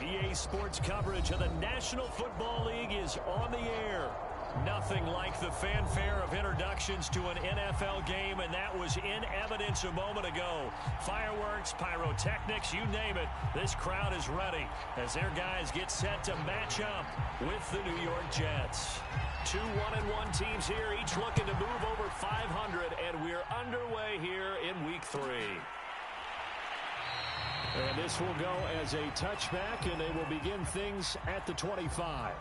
EA Sports coverage of the National Football League is on the air. Nothing like the fanfare of introductions to an NFL game, and that was in evidence a moment ago. Fireworks, pyrotechnics, you name it. This crowd is ready as their guys get set to match up with the New York Jets. Two 1-1 teams here, each looking to move over 500, and we're underway here in Week 3. And this will go as a touchback, and they will begin things at the 25.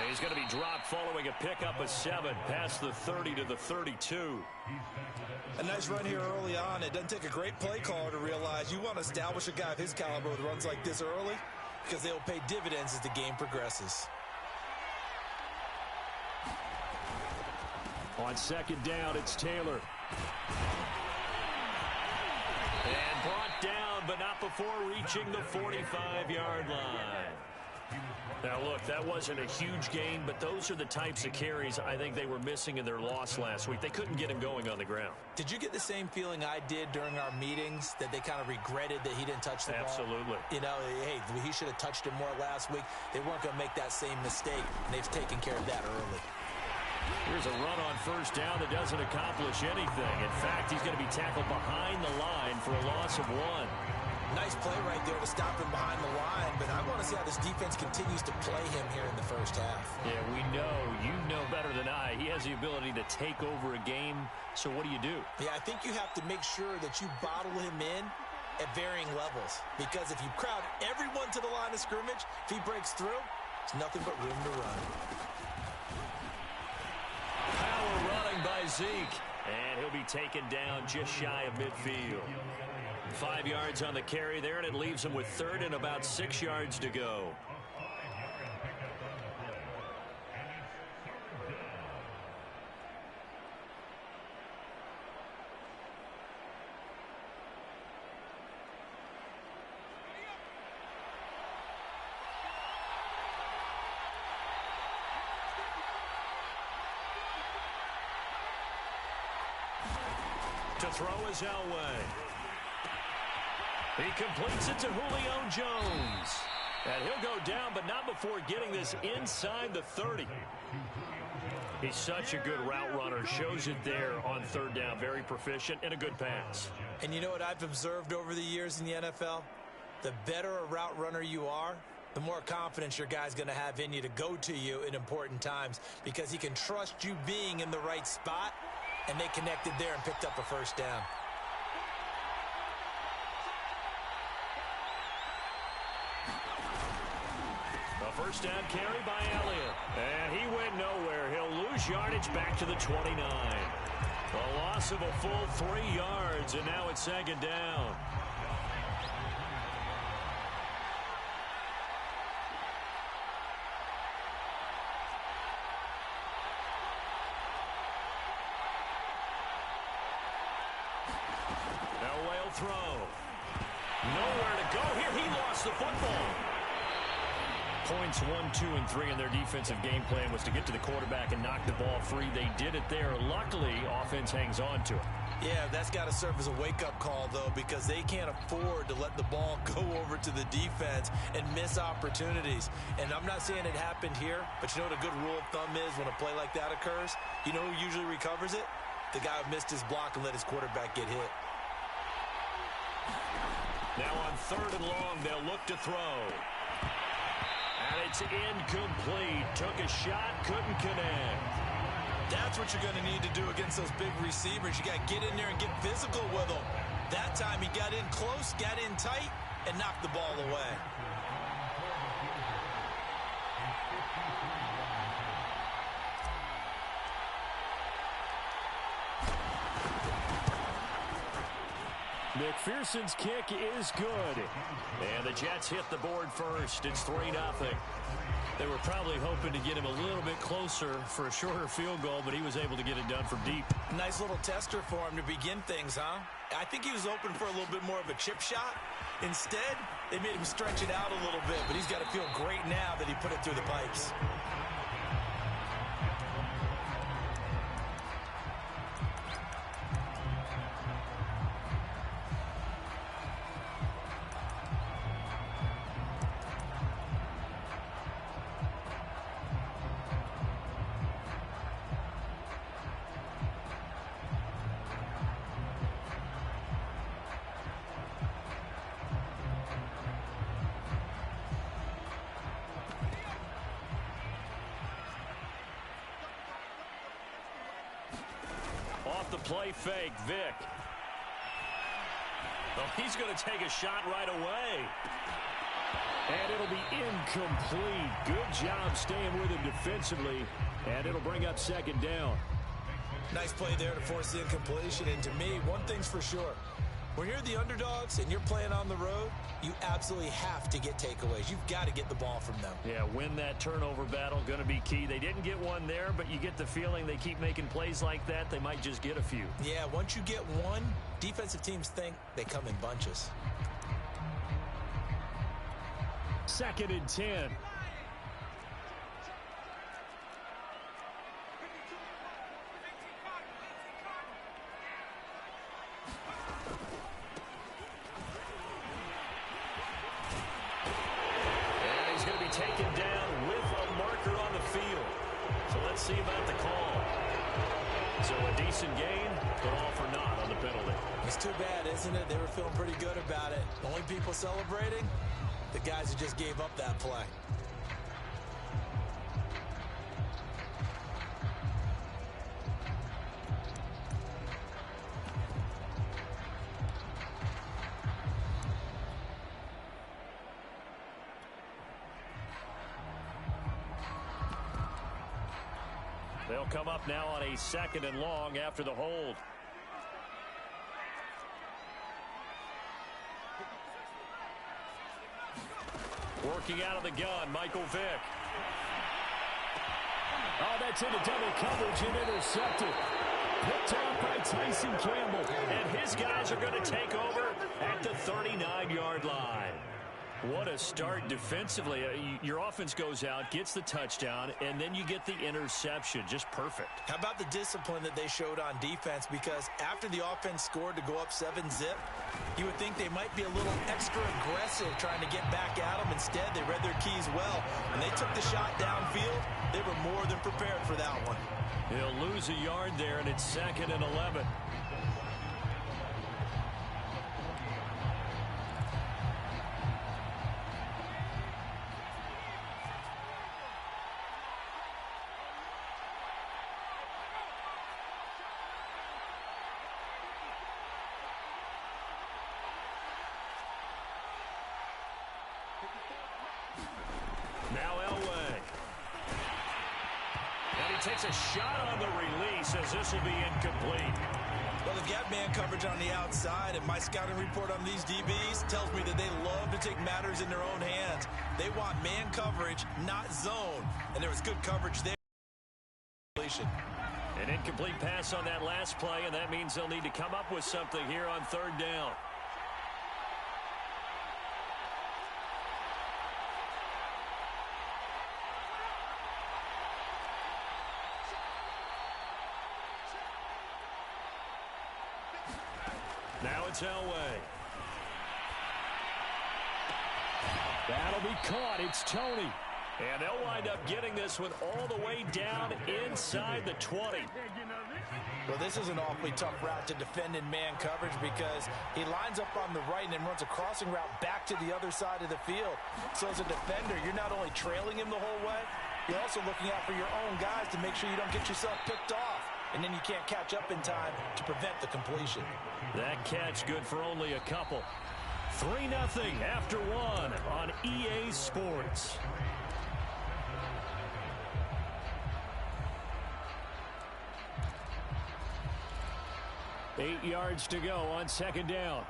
He's going to be dropped following a pickup of 7 past the 30 to the 32. A nice run here early on. It doesn't take a great play caller to realize you want to establish a guy of his caliber with runs like this early because they'll pay dividends as the game progresses. On second down, it's Taylor. And brought down, but not before reaching the 45-yard line. Now, look, that wasn't a huge gain, but those are the types of carries I think they were missing in their loss last week. They couldn't get him going on the ground. Did you get the same feeling I did during our meetings, that they kind of regretted that he didn't touch the ball? Absolutely. You know, hey, he should have touched it more last week. They weren't going to make that same mistake, and they've taken care of that early. Here's a run on first down that doesn't accomplish anything. In fact, he's going to be tackled behind the line for a loss of 1. Nice play right there to stop him behind the line, but I want to see how this defense continues to play him here in the first half. Yeah, we know. You know better than I. He has the ability to take over a game, so what do you do? Yeah, I think you have to make sure that you bottle him in at varying levels, because if you crowd everyone to the line of scrimmage, if he breaks through, it's nothing but room to run. Power running by Zeke, and he'll be taken down just shy of midfield. 5 yards on the carry there, and it leaves him with third and about 6 yards to go. To throw is Elway. He completes it to Julio Jones. And he'll go down, but not before getting this inside the 30. He's such a good route runner. Shows it there on third down. Very proficient and a good pass. And you know what I've observed over the years in the NFL? The better a route runner you are, the more confidence your guy's going to have in you to go to you in important times, because he can trust you being in the right spot, and they connected there and picked up a first down. First down carry by Elliott. And he went nowhere. He'll lose yardage back to the 29. A loss of a full 3 yards, and now it's second down. Elway will throw. Nowhere to go here. He lost the football. Points 1, 2, and 3 in their defensive game plan was to get to the quarterback and knock the ball free. They did it there. Luckily, offense hangs on to it. Yeah, that's got to serve as a wake-up call, though, because they can't afford to let the ball go over to the defense and miss opportunities. And I'm not saying it happened here, but you know what a good rule of thumb is when a play like that occurs? You know who usually recovers it? The guy who missed his block and let his quarterback get hit. Now on third and long, they'll look to throw. And it's incomplete. Took a shot, couldn't connect. That's what you're going to need to do against those big receivers. You got to get in there and get physical with them. That time he got in close, got in tight, and knocked the ball away. McPherson's kick is good. And the Jets hit the board first. It's 3-0. They were probably hoping to get him a little bit closer for a shorter field goal, but he was able to get it done from deep. Nice little tester for him to begin things, huh? I think he was open for a little bit more of a chip shot. Instead, they made him stretch it out a little bit, but he's got to feel great now that he put it through the pipes. Off the play fake, Vic. Oh, he's going to take a shot right away. And it'll be incomplete. Good job staying with him defensively. And it'll bring up second down. Nice play there to force the incompletion. And to me, one thing's for sure. When you're the underdogs and you're playing on the road, you absolutely have to get takeaways. You've got to get the ball from them. Yeah, win that turnover battle, going to be key. They didn't get one there, but you get the feeling they keep making plays like that, they might just get a few. Yeah, once you get one, defensive teams think they come in bunches. 2nd and 10. Taken down with a marker on the field. So let's see about the call. So a decent gain, but all for naught on the penalty. It's too bad, isn't it? They were feeling pretty good about it. Only people celebrating, the guys who just gave up that play. They'll come up now on a 2nd and long after the hold. Working out of the gun, Michael Vick. Oh, that's into double coverage and intercepted. Picked off by Tyson Campbell. And his guys are going to take over at the 39-yard line. What a start defensively. Your offense goes out, gets the touchdown, and then you get the interception. Just perfect. How about the discipline that they showed on defense? Because after the offense scored to go up 7-zip, you would think they might be a little extra aggressive trying to get back at them. Instead, they read their keys well. When they took the shot downfield, they were more than prepared for that one. He'll lose a yard there, and it's 2nd and 11. Now Elway. And he takes a shot on the release as this will be incomplete. Well, they've got man coverage on the outside, and my scouting report on these DBs tells me that they love to take matters in their own hands. They want man coverage, not zone. And there was good coverage there. An incomplete pass on that last play, and that means they'll need to come up with something here on 3rd down. Now it's Elway. That'll be caught. It's Tony. And they'll wind up getting this one all the way down inside the 20. Well, this is an awfully tough route to defend in man coverage because he lines up on the right and then runs a crossing route back to the other side of the field. So as a defender, you're not only trailing him the whole way, you're also looking out for your own guys to make sure you don't get yourself picked off. And then you can't catch up in time to prevent the completion. That catch good for only a couple. 3-0 after 1 on EA Sports. Eight yards to go on 2nd down.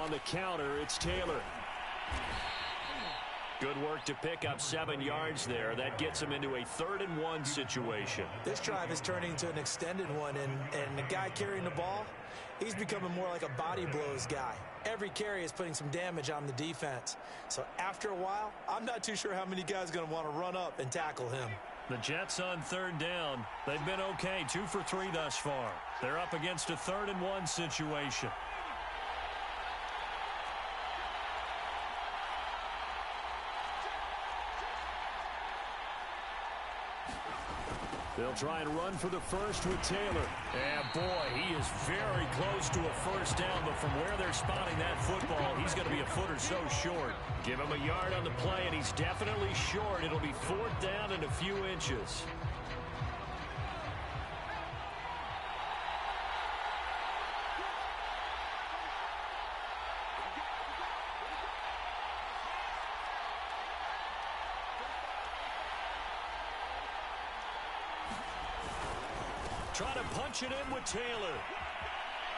on the counter, it's Taylor. Good work to pick up 7 yards there. That gets him into a 3rd and 1 situation. This drive is turning into an extended one, and the guy carrying the ball, he's becoming more like a body blows guy. Every carry is putting some damage on the defense. So after a while, I'm not too sure how many guys are going to want to run up and tackle him. The Jets on 3rd down. They've been okay, 2 for 3 thus far. They're up against a 3rd and 1 situation. They'll try and run for the first with Taylor. And boy, he is very close to a first down, but from where they're spotting that football, he's going to be a foot or so short. Give him a yard on the play, and he's definitely short. It'll be 4th down and a few inches. Trying to punch it in with Taylor.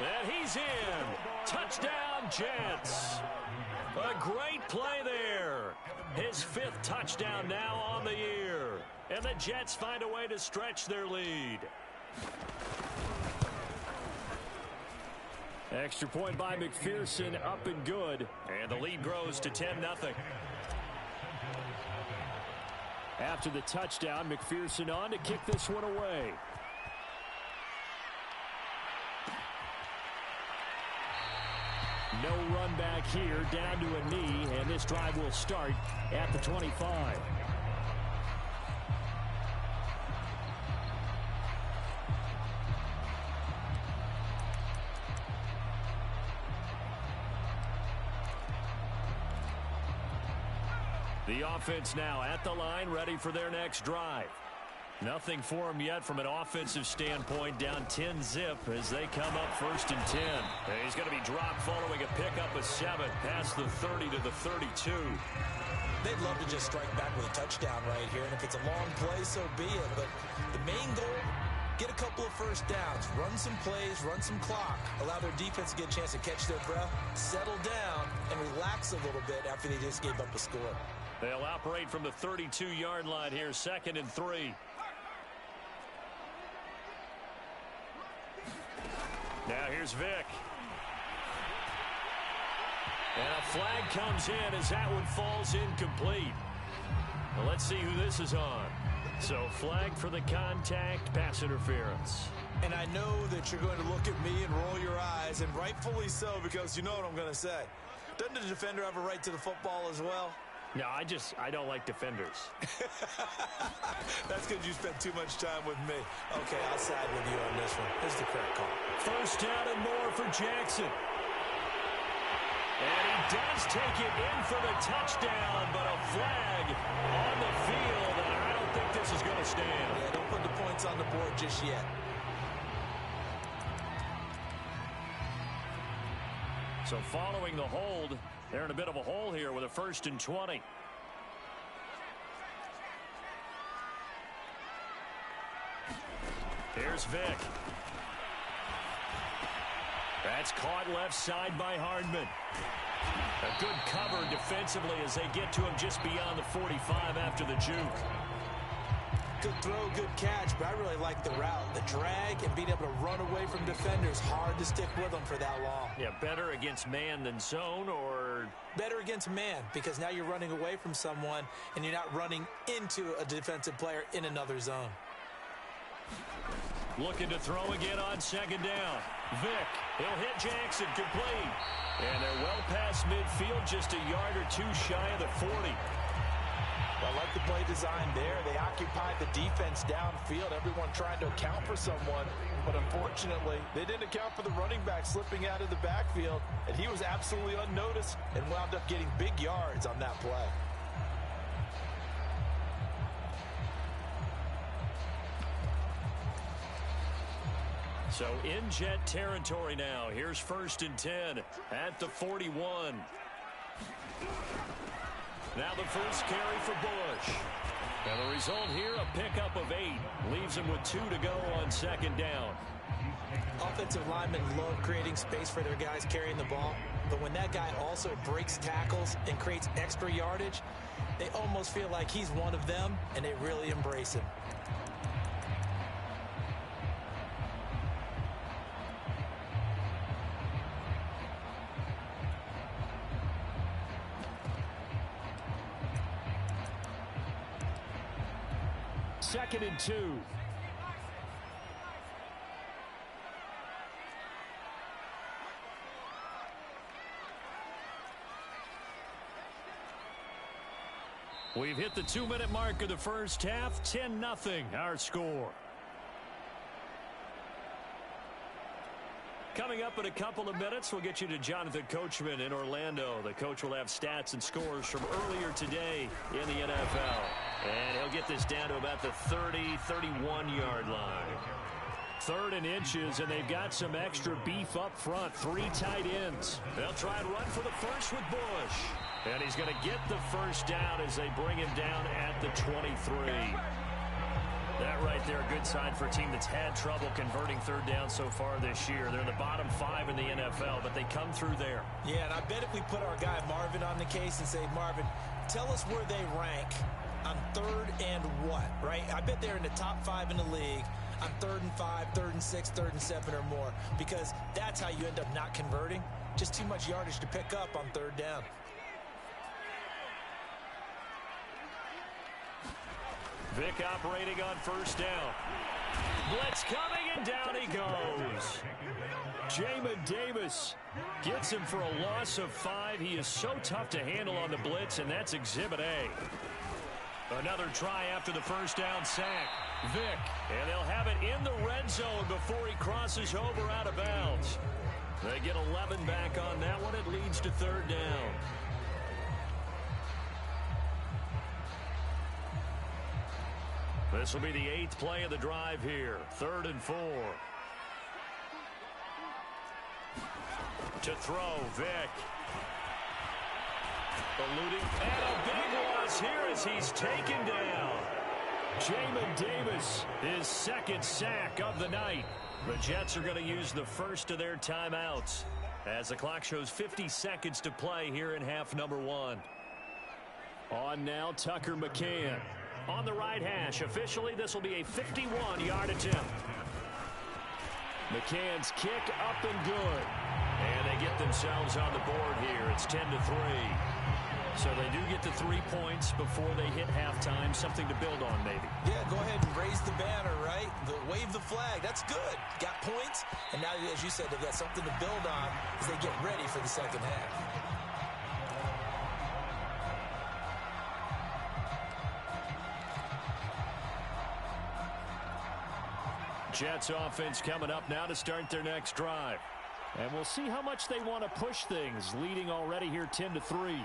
And he's in. Touchdown, Jets. A great play there. His 5th touchdown now on the year. And the Jets find a way to stretch their lead. Extra point by McPherson, up and good. And the lead grows to 10-0. After the touchdown, McPherson on to kick this one away. No run back here, down to a knee, and this drive will start at the 25. The offense now at the line, ready for their next drive. Nothing for him yet from an offensive standpoint, down 10-zip as they come up 1st and 10. And he's going to be dropped following a pickup of 7 past the 30 to the 32. They'd love to just strike back with a touchdown right here, and if it's a long play, so be it. But the main goal, get a couple of first downs, run some plays, run some clock, allow their defense to get a chance to catch their breath, settle down, and relax a little bit after they just gave up a score. They'll operate from the 32-yard line here, 2nd and 3. Now here's Vick. And a flag comes in as that one falls incomplete. Well, let's see who this is on. So flag for the contact, pass interference. And I know that you're going to look at me and roll your eyes, and rightfully so, because you know what I'm going to say. Doesn't the defender have a right to the football as well? No, I don't like defenders. That's because you spent too much time with me. Okay, I'll side with you on this one. Here's the correct call. 1st down and more for Jackson. And he does take it in for the touchdown, but a flag on the field, and I don't think this is going to stand. Yeah, don't put the points on the board just yet. So following the hold, they're in a bit of a hole here with a 1st and 20. Here's Vick. That's caught left side by Hardman. A good cover defensively as they get to him just beyond the 45 after the juke. Good throw, good catch, but I really like the route. The drag and being able to run away from defenders. Hard to stick with them for that long. Yeah, better against man than zone, or? Better against man, because now you're running away from someone and you're not running into a defensive player in another zone. Looking to throw again on 2nd down. Vick, he'll hit Jackson, complete. And they're well past midfield, just a yard or 2 shy of the 40. I like the play design there. They occupied the defense downfield, everyone trying to account for someone. But unfortunately, they didn't account for the running back slipping out of the backfield. And he was absolutely unnoticed and wound up getting big yards on that play. So in Jet territory now. Here's 1st and 10 at the 41. Now the first carry for Bush. And the result here, a pickup of 8. Leaves him with 2 to go on 2nd down. Offensive linemen love creating space for their guys carrying the ball, but when that guy also breaks tackles and creates extra yardage, they almost feel like he's one of them, and they really embrace him. Second and 2. We've hit the 2-minute mark of the first half. 10-0 our score. Coming up in a couple of minutes, we'll get you to Jonathan Coachman in Orlando. The coach will have stats and scores from earlier today in the NFL. And he'll get this down to about the 30, 31-yard line. 3rd and inches, and they've got some extra beef up front. 3 tight ends. They'll try and run for the first with Bush. And he's going to get the first down as they bring him down at the 23. That right there, a good sign for a team that's had trouble converting 3rd down so far this year. They're in the bottom 5 in the NFL, but they come through there. Yeah, and I bet if we put our guy Marvin on the case and say, Marvin, tell us where they rank on 3rd and what, right? I bet they're in the top 5 in the league on 3rd and 5, 3rd and 6, 3rd and 7 or more, because that's how you end up not converting. Just too much yardage to pick up on 3rd down. Vic operating on first down. Blitz coming, and down he goes. Jamin Davis gets him for a loss of 5. He is so tough to handle on the blitz, and that's Exhibit A. Another try after the first down sack. Vic, and they'll have it in the red zone before he crosses over out of bounds. They get 11 back on that one. It leads to 3rd down. This will be the 8th play of the drive here. 3rd and 4. To throw, Vic. Eluding, and a big loss here as he's taken down. Jamin Davis, his 2nd sack of the night. The Jets are going to use the first of their timeouts as the clock shows 50 seconds to play here in half number 1. On now, Tucker McCann. On the right hash. Officially, this will be a 51-yard attempt. McCann's kick up and good. And they get themselves on the board here. It's 10-3. So they do get the 3 points before they hit halftime. Something to build on, maybe. Yeah, go ahead and raise the banner, right? Wave the flag. That's good. Got points. And now, as you said, they've got something to build on as they get ready for the second half. Jets offense coming up now to start their next drive. And we'll see how much they want to push things, leading already here 10-3.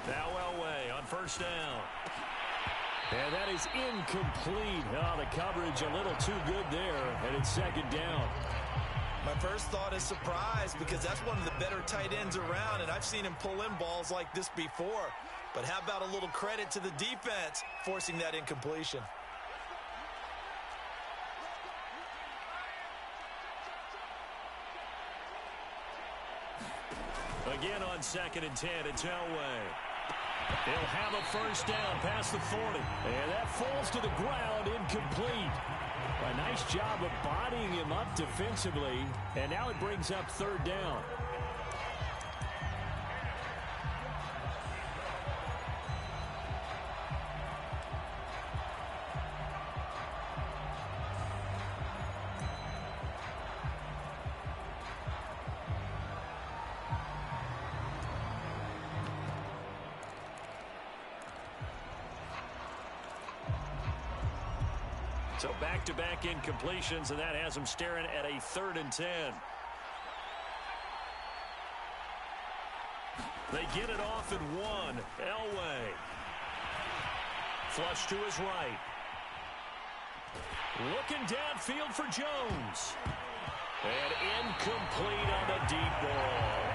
Now Elway on first down. And that is incomplete. Oh, the coverage a little too good there, and it's 2nd down. My first thought is surprise, because that's one of the better tight ends around, and I've seen him pull in balls like this before. But how about a little credit to the defense forcing that incompletion? Again on 2nd and 10, it's Elway. He'll have a first down past the 40. And that falls to the ground, incomplete. A nice job of bodying him up defensively. And now it brings up 3rd down. So back-to-back incompletions, and that has them staring at a 3rd and 10. They get it off at 1. Elway. Flush to his right. Looking downfield for Jones. And incomplete on the deep ball.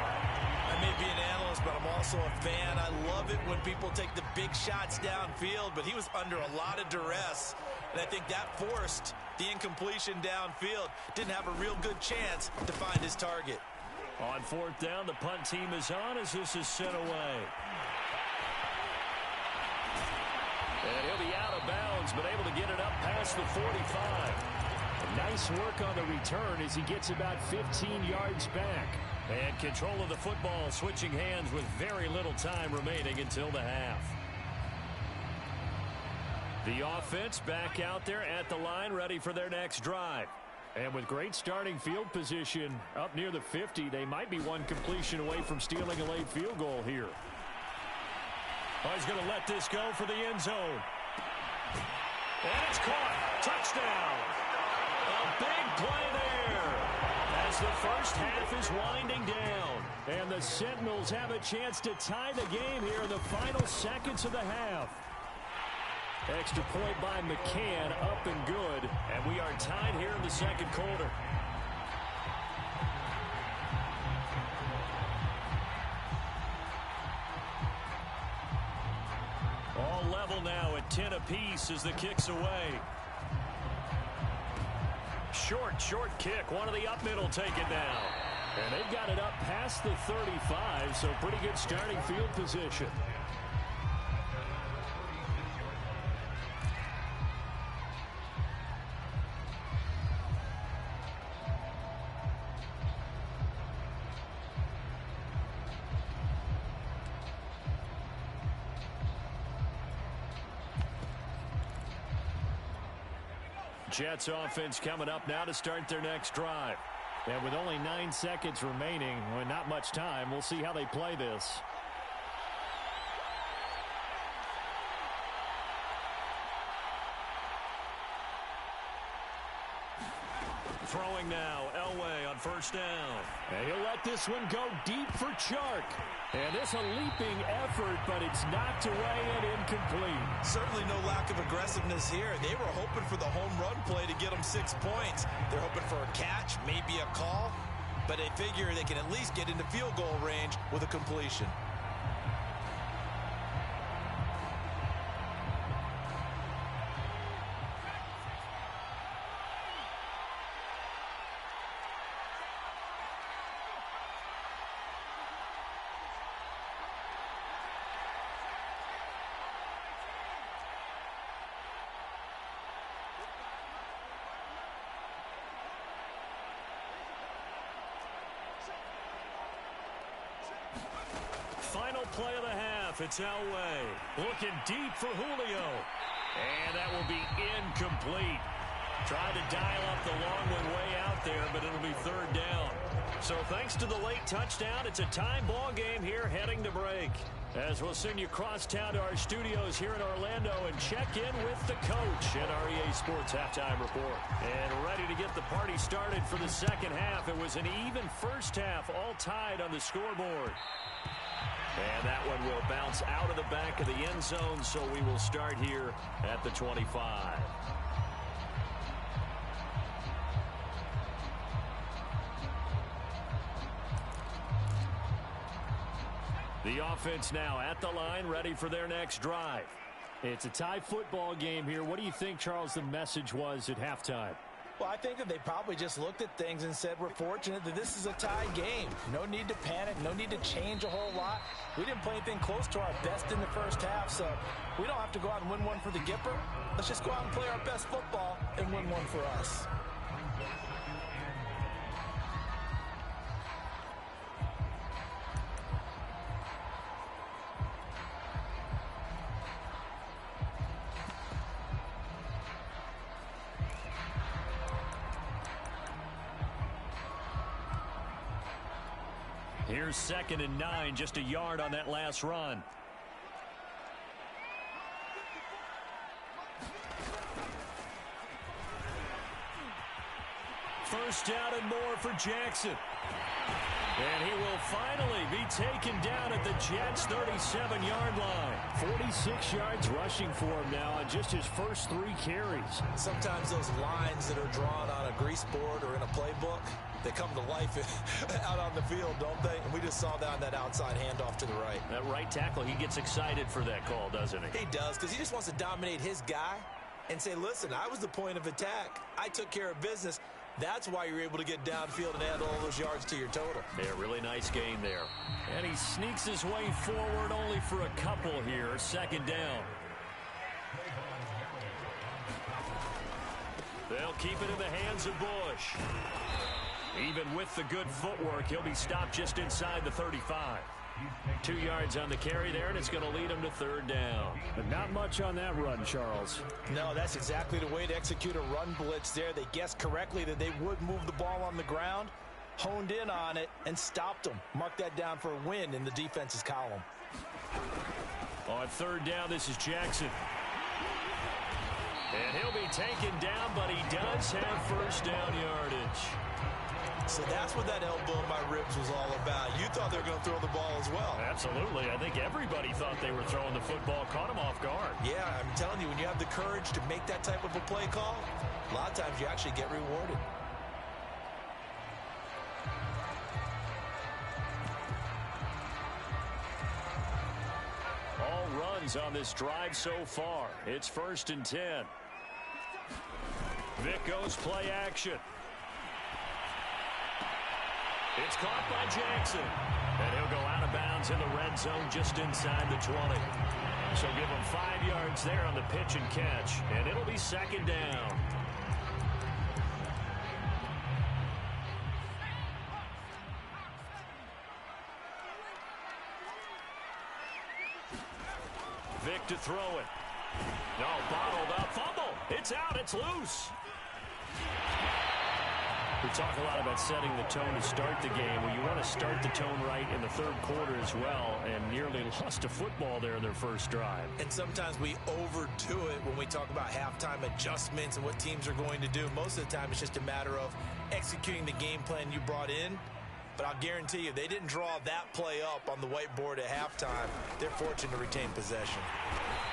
may be an analyst, but I'm also a fan. I love it when people take the big shots downfield, but he was under a lot of duress, and I think that forced the incompletion downfield. Didn't have a real good chance to find his target. On fourth down, the punt team is on as this is sent away. And he'll be out of bounds, but able to get it up past the 45. Nice work on the return as he gets about 15 yards back. And control of the football switching hands with very little time remaining until the half. The offense back out there at the line ready for their next drive. And with great starting field position up near the 50, they might be one completion away from stealing a late field goal here. Oh, he's going to let this go for the end zone. And it's caught. Touchdown. A big play there as the first half is winding down. And the Sentinels have a chance to tie the game here in the final seconds of the half. Extra point by McCann, up and good. And we are tied here in the second quarter. All level now at 10 apiece as the kick's away. Short kick. One of the up middle take it down. And they've got it up past the 35, so pretty good starting field position. Jets offense coming up now to start their next drive. And with only 9 seconds remaining, well, not much time, we'll see how they play this. Throwing now, Elway on first down. And he'll let this one go deep for Chark. And this a leaping effort, but it's knocked away and incomplete. Certainly no lack of aggressiveness here. They were hoping for the home run play to get them 6 points. They're hoping for a catch, maybe a call, but they figure they can at least get into field goal range with a completion. Final play of the half. It's Elway looking deep for Julio. And that will be incomplete. Tried to dial up the long one way out there, but it'll be third down. So thanks to the late touchdown, it's a time ball game here heading to break. As we'll send you across town to our studios here in Orlando and check in with the coach at our EA Sports Halftime Report. And ready to get the party started for the second half. It was an even first half, all tied on the scoreboard. And that one will bounce out of the back of the end zone, so we will start here at the 25. The offense now at the line, ready for their next drive. It's a tie football game here. What do you think, Charles, the message was at halftime? Well, I think that they probably just looked at things and said, we're fortunate that this is a tie game. No need to panic, no need to change a whole lot. We didn't play anything close to our best in the first half, so we don't have to go out and win one for the Gipper. Let's just go out and play our best football and win one for us. Here's 2nd and 9, just a yard on that last run. First down and more for Jackson. And he will finally be taken down at the Jets' 37-yard line. 46 yards rushing for him now on just his first 3 carries. Sometimes those lines that are drawn on a grease board or in a playbook, They come to life out on the field, don't they? And we just saw that on that outside handoff to the right. That right tackle, he gets excited for that call, doesn't he? He does, because he just wants to dominate his guy and say, listen, I was the point of attack. I took care of business. That's why you're able to get downfield and add all those yards to your total. Yeah, really nice gain there. And he sneaks his way forward only for a couple here. Second down. They'll keep it in the hands of Bush. Even with the good footwork, he'll be stopped just inside the 35. 2 yards on the carry there, and it's going to lead him to third down. But not much on that run, Charles. No, that's exactly the way to execute a run blitz there. They guessed correctly that they would move the ball on the ground, honed in on it, and stopped them. Mark that down for a win in the defense's column. On third down, this is Jackson. And he'll be taken down, but he does have first down yardage. So that's what that elbow in my ribs was all about. You thought they were going to throw the ball as well. Absolutely. I think everybody thought they were throwing the football, caught him off guard. Yeah, I'm telling you, when you have the courage to make that type of a play call, a lot of times you actually get rewarded. All runs on this drive so far. It's 1st and 10. Vic goes play action. It's caught by Jackson. And he'll go out of bounds in the red zone just inside the 20. So give him 5 yards there on the pitch and catch. And it'll be second down. Vic to throw it. No, bottled up. Fumble. It's out. It's loose. We talk a lot about setting the tone to start the game. Well, you want to start the tone right in the third quarter as well, and nearly lost a football there in their first drive. And sometimes we overdo it when we talk about halftime adjustments and what teams are going to do. Most of the time, it's just a matter of executing the game plan you brought in. But I'll guarantee you, they didn't draw that play up on the whiteboard at halftime. They're fortunate to retain possession.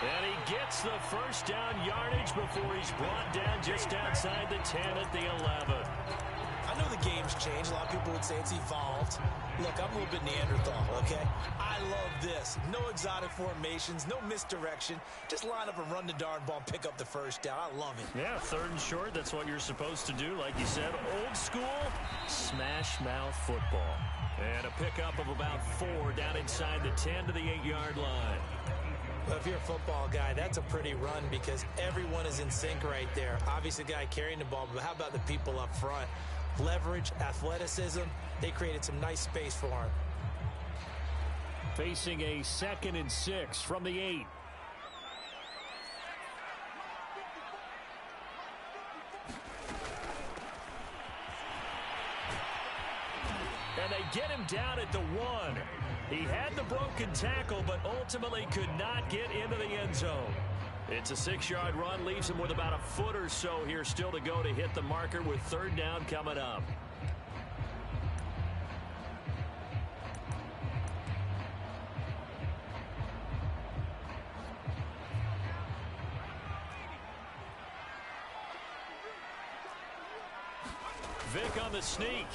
And he gets the first down yardage before he's brought down just outside the 10 at the 11. I know the game's changed. A lot of people would say it's evolved. Look, I'm a little bit Neanderthal, okay? I love this. No exotic formations, no misdirection. Just line up and run the darn ball and pick up the first down. I love it. Yeah, 3rd and short, that's what you're supposed to do. Like you said, old school, smash mouth football. And a pickup of about 4 down inside the 10 to the 8-yard line. Well, if you're a football guy, that's a pretty run because everyone is in sync right there. Obviously, the guy carrying the ball, but how about the people up front? Leverage, athleticism, they created some nice space for him. Facing a 2nd and 6 from the 8. And they get him down at the 1. He had the broken tackle, but ultimately could not get into the end zone. It's a 6-yard run, leaves him with about a foot or so here still to go to hit the marker with 3rd down coming up. Vic on the sneak.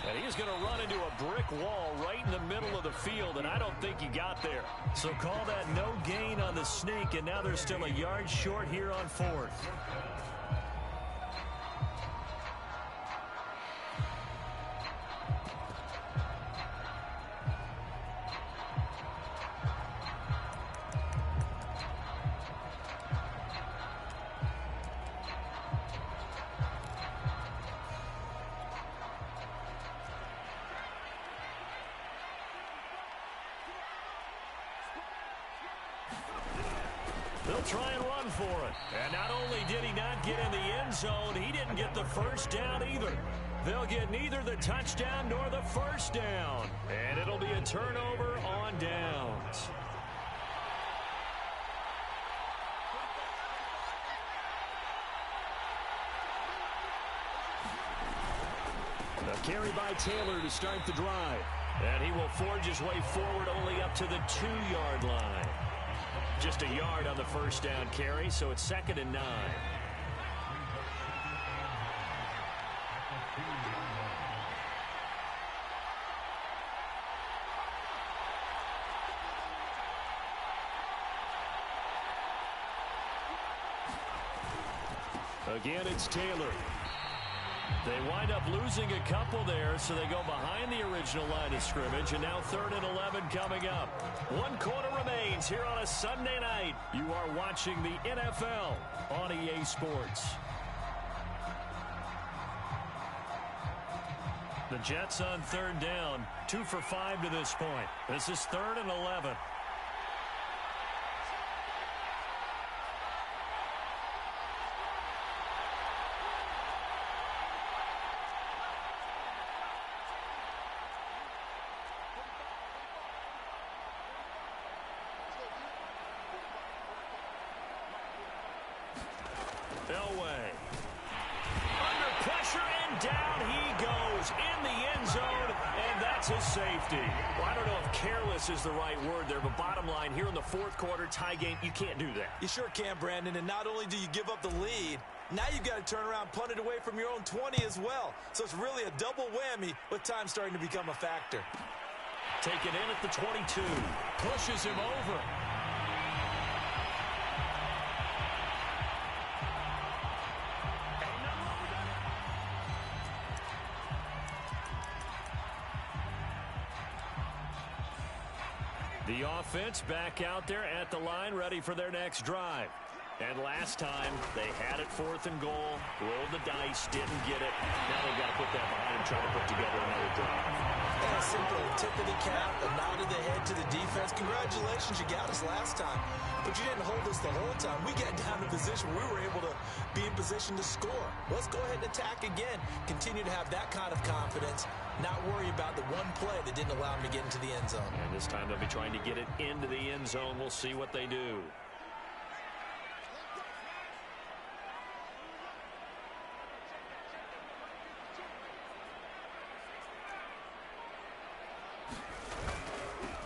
And he's going to run into a brick wall right in the middle of the field, and I don't think he got there. So call that no gain on the sneak, and now they're still a yard short here on 4th. They'll try and run for it. And not only did he not get in the end zone, he didn't get the first down either. They'll get neither the touchdown nor the first down. And it'll be a turnover on downs. A carry by Taylor to start the drive. And he will forge his way forward only up to the 2-yard line. Just a yard on the first down carry, so it's 2nd and 9. Again, it's Taylor. They wind up losing a couple there, so they go behind the original line of scrimmage, and now 3rd and 11 coming up. 1 quarter remains here on a Sunday night. You are watching the NFL on EA Sports. The Jets on 3rd down, 2 for 5 to this point. This is 3rd and 11. Elway. Under pressure, and down he goes in the end zone, and that's his safety. Well, I don't know if careless is the right word there, but bottom line, here in the 4th quarter, tie game, you can't do that. You sure can, Brandon, and not only do you give up the lead, now you've got to turn around, punt it away from your own 20 as well. So it's really a double whammy with time starting to become a factor. Taken in at the 22. Pushes him over. The offense back out there at the line, ready for their next drive. And last time, they had it 4th and goal, rolled the dice, didn't get it. Now they've got to put that behind and try to put together another drive. And a simple tip of the cap, a nod of the head to the defense. Congratulations, you got us last time. But you didn't hold us the whole time. We got down to position where we were able to be in position to score. Let's go ahead and attack again. Continue to have that kind of confidence. Not worry about the one play that didn't allow them to get into the end zone. And this time they'll be trying to get it into the end zone. We'll see what they do.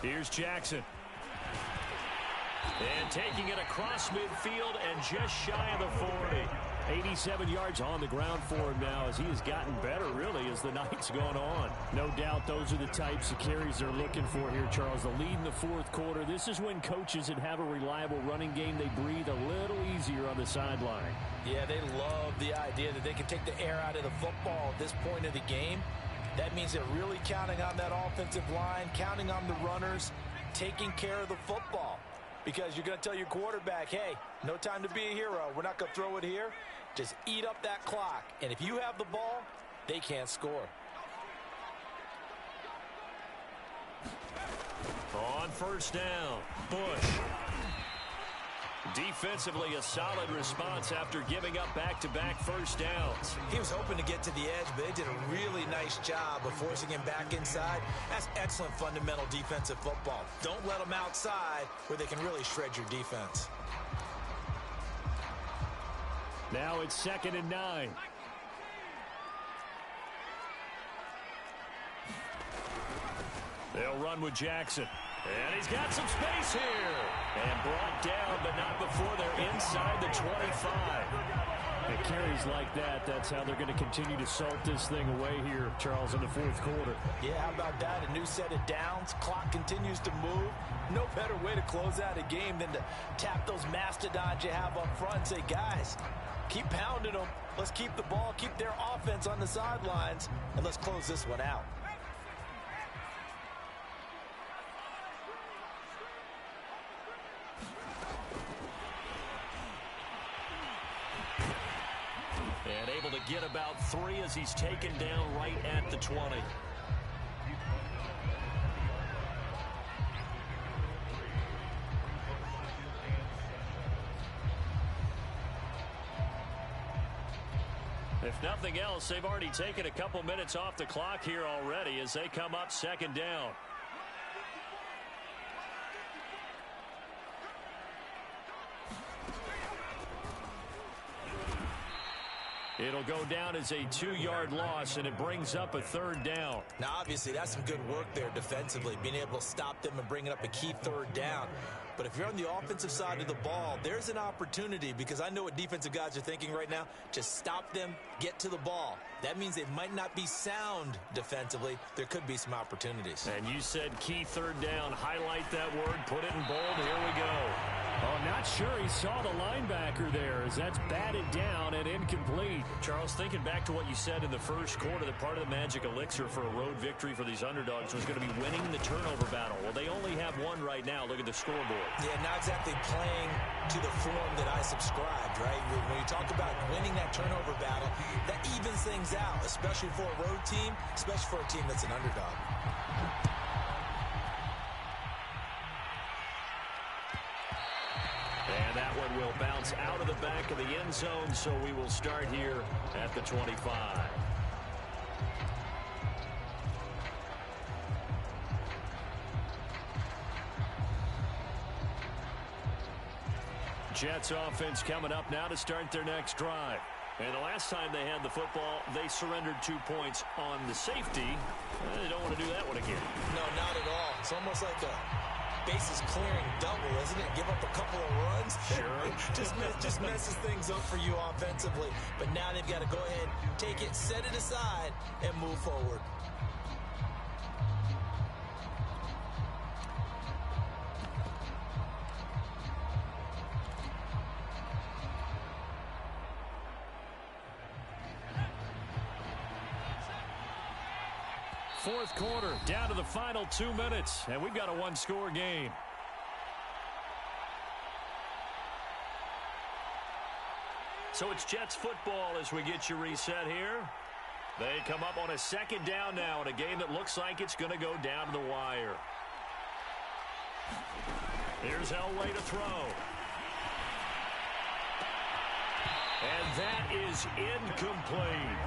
Here's Jackson. And taking it across midfield and just shy of the 40. 87 yards on the ground for him now as he has gotten better, really, as the night's gone on. No doubt those are the types of carries they're looking for here, Charles. The lead in the 4th quarter. This is when coaches that have a reliable running game, they breathe a little easier on the sideline. Yeah, they love the idea that they can take the air out of the football at this point of the game. That means they're really counting on that offensive line, counting on the runners, taking care of the football. Because you're going to tell your quarterback, hey, no time to be a hero. We're not going to throw it here. Just eat up that clock. And if you have the ball, they can't score. On 1st down, Bush. Defensively, a solid response after giving up back-to-back 1st downs. He was hoping to get to the edge, but they did a really nice job of forcing him back inside. That's excellent fundamental defensive football. Don't let them outside where they can really shred your defense. Now it's 2nd and 9. They'll run with Jackson. And he's got some space here. And brought down, but not before they're inside the 25. It carries like that. That's how they're going to continue to salt this thing away here, Charles, in the 4th quarter. Yeah, how about that? A new set of downs. Clock continues to move. No better way to close out a game than to tap those mastodons you have up front and say, guys, keep pounding them. Let's keep the ball, keep their offense on the sidelines, and let's close this one out. And able to get about 3 as he's taken down right at the 20. If nothing else, they've already taken a couple minutes off the clock here already as they come up 2nd down. It'll go down as a 2-yard loss, and it brings up a 3rd down. Now, obviously, that's some good work there defensively, being able to stop them and bringing up a key 3rd down. But if you're on the offensive side of the ball, there's an opportunity, because I know what defensive guys are thinking right now. Just stop them, get to the ball. That means they might not be sound defensively. There could be some opportunities. And you said key 3rd down. Highlight that word, put it in bold. Here we go. Oh, not sure he saw the linebacker there as that's batted down and incomplete. Charles, thinking back to what you said in the first quarter, that part of the magic elixir for a road victory for these underdogs was going to be winning the turnover battle. Well, they only have one right now. Look at the scoreboard. Yeah, not exactly playing to the form that I subscribed, right? When you talk about winning that turnover battle, that evens things out, especially for a road team, especially for a team that's an underdog. And that one will bounce out of the back of the end zone, so we will start here at the 25. Jets offense coming up now to start their next drive. And the last time they had the football, they surrendered 2 points on the safety. They don't want to do that one again. No, not at all. It's almost like a bases clearing double, isn't it? Give up a couple of runs. Sure. just messes things up for you offensively. But now they've got to go ahead, take it, set it aside, and move forward. Fourth quarter, down to the final 2 minutes, and we've got a one-score game. So it's Jets football as we get you reset here. They come up on a second down now in a game that looks like it's going to go down to the wire. Here's Elway to throw. And that is incomplete.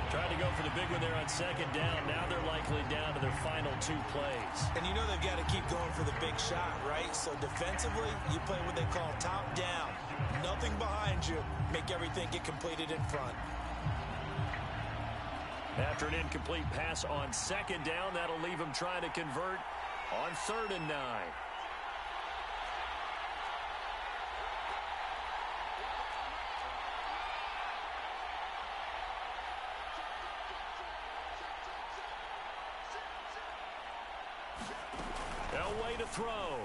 Tried to go for the big one there on second down. Now they're likely down to their final 2 plays. And you know they've got to keep going for the big shot, right? So defensively, you play what they call top down. Nothing behind you. Make everything get completed in front. After an incomplete pass on second down, that'll leave them trying to convert on 3rd and 9. Elway to throw.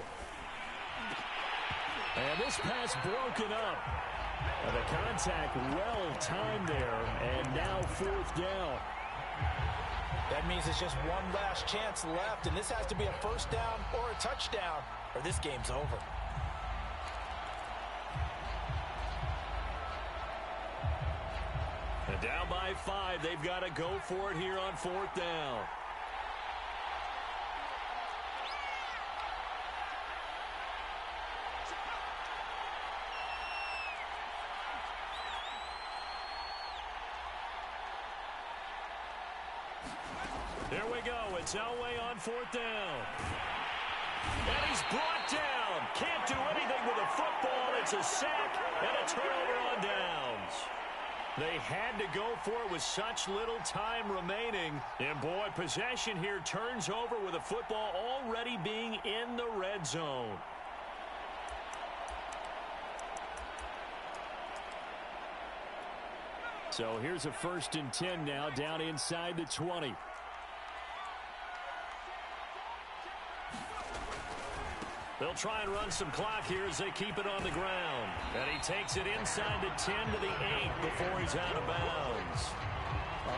And this pass broken up. And the contact well timed there. And now 4th down. That means it's just one last chance left, and this has to be a first down or a touchdown, or this game's over. And down by 5, they've got to go for it here on 4th down. Here we go. It's Elway on 4th down. And he's brought down. Can't do anything with a football. It's a sack and a turnover on downs. They had to go for it with such little time remaining. And, boy, possession here turns over with a football already being in the red zone. So here's a 1st and 10 now down inside the 20. They'll try and run some clock here as they keep it on the ground. And he takes it inside the 10 to the 8 before he's out of bounds.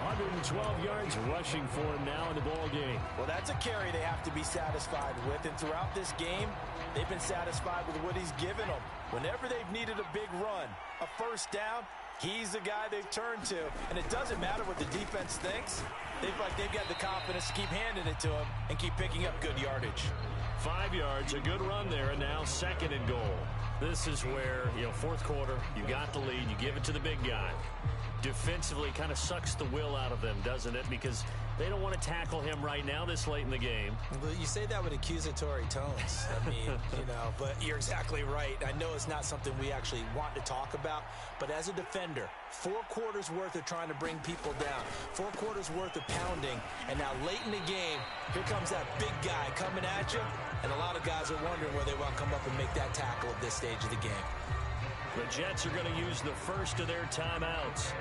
112 yards rushing for him now in the ball game. Well, that's a carry they have to be satisfied with. And throughout this game, they've been satisfied with what he's given them. Whenever they've needed a big run, a first down, he's the guy they've turned to. And it doesn't matter what the defense thinks. They've got the confidence to keep handing it to him and keep picking up good yardage. 5 yards, a good run there, and now 2nd and goal. This is where, 4th quarter, you got the lead, you give it to the big guy. Defensively kind of sucks the will out of them, doesn't it? Because they don't want to tackle him right now this late in the game. Well, you say that with accusatory tones. I mean, but you're exactly right. I know it's not something we actually want to talk about, but as a defender, 4 quarters worth of trying to bring people down, 4 quarters worth of pounding, and now late in the game, here comes that big guy coming at you, and a lot of guys are wondering where they want to come up and make that tackle at this stage of the game. The Jets are going to use the first of their timeouts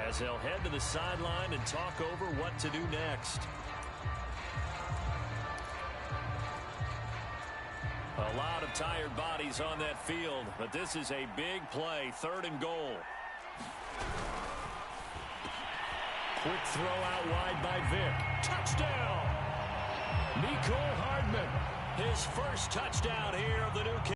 as they'll head to the sideline and talk over what to do next. A A lot of tired bodies on that field, but this is a big play, 3rd and goal. Quick throw out wide by Vick. Touchdown! Nicole Hardman. His first touchdown here of the new